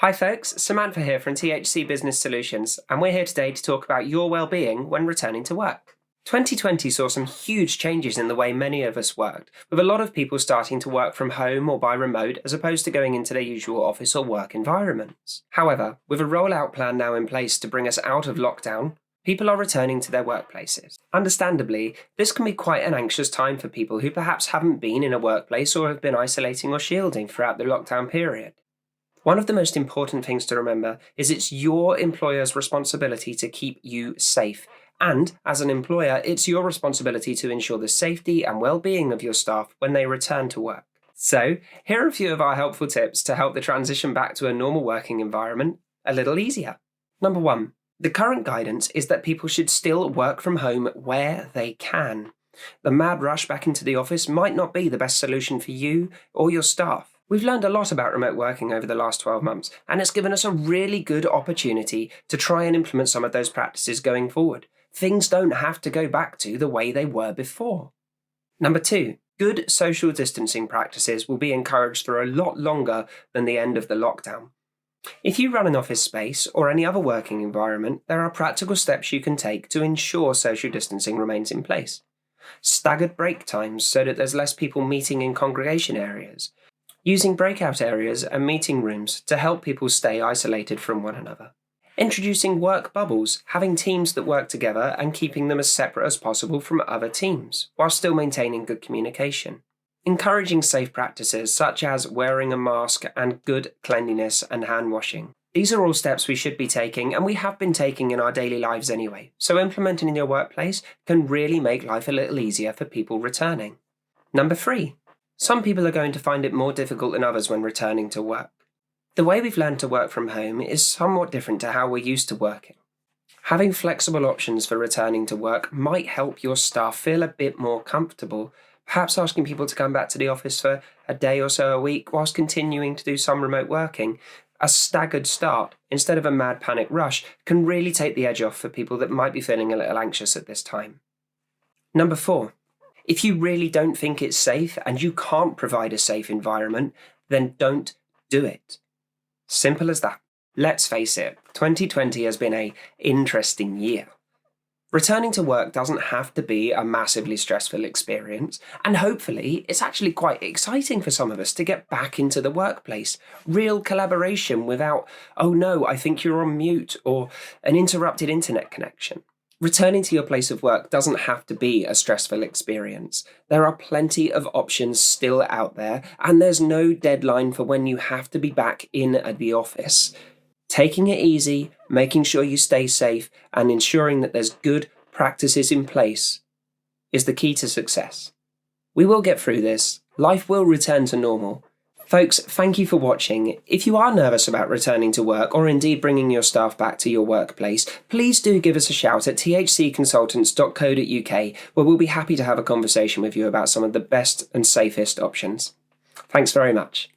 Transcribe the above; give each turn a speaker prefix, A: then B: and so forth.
A: Hi folks, Samantha here from THC Business Solutions, and we're here today to talk about your well-being when returning to work. 2020 saw some huge changes in the way many of us worked, with a lot of people starting to work from home or by remote as opposed to going into their usual office or work environments. However, with a rollout plan now in place to bring us out of lockdown, people are returning to their workplaces. Understandably, this can be quite an anxious time for people who perhaps haven't been in a workplace or have been isolating or shielding throughout the lockdown period. One of the most important things to remember is it's your employer's responsibility to keep you safe. And as an employer, it's your responsibility to ensure the safety and well-being of your staff when they return to work. So, here are a few of our helpful tips to help the transition back to a normal working environment a little easier. Number 1. The current guidance is that people should still work from home where they can. The mad rush back into the office might not be the best solution for you or your staff. We've learned a lot about remote working over the last 12 months, and it's given us a really good opportunity to try and implement some of those practices going forward. Things don't have to go back to the way they were before. Number 2, good social distancing practices will be encouraged for a lot longer than the end of the lockdown. If you run an office space or any other working environment, there are practical steps you can take to ensure social distancing remains in place. Staggered break times so that there's less people meeting in congregation areas. Using breakout areas and meeting rooms to help people stay isolated from one another. Introducing work bubbles, having teams that work together and keeping them as separate as possible from other teams, while still maintaining good communication. Encouraging safe practices such as wearing a mask and good cleanliness and hand washing. These are all steps we should be taking and we have been taking in our daily lives anyway, so implementing in your workplace can really make life a little easier for people returning. Number 3. Some people are going to find it more difficult than others when returning to work. The way we've learned to work from home is somewhat different to how we're used to working. Having flexible options for returning to work might help your staff feel a bit more comfortable, perhaps asking people to come back to the office for a day or so a week whilst continuing to do some remote working. A staggered start, instead of a mad panic rush, can really take the edge off for people that might be feeling a little anxious at this time. Number 4. If you really don't think it's safe and you can't provide a safe environment, then don't do it. Simple as that. Let's face it, 2020 has been an interesting year. Returning to work doesn't have to be a massively stressful experience, and hopefully it's actually quite exciting for some of us to get back into the workplace. Real collaboration without, oh no, I think you're on mute, or an interrupted internet connection. Returning to your place of work doesn't have to be a stressful experience. There are plenty of options still out there, and there's no deadline for when you have to be back in at the office. Taking it easy, making sure you stay safe, and ensuring that there's good practices in place is the key to success. We will get through this. Life will return to normal. Folks, thank you for watching. If you are nervous about returning to work or indeed bringing your staff back to your workplace, please do give us a shout at thcconsultants.co.uk, where we'll be happy to have a conversation with you about some of the best and safest options. Thanks very much.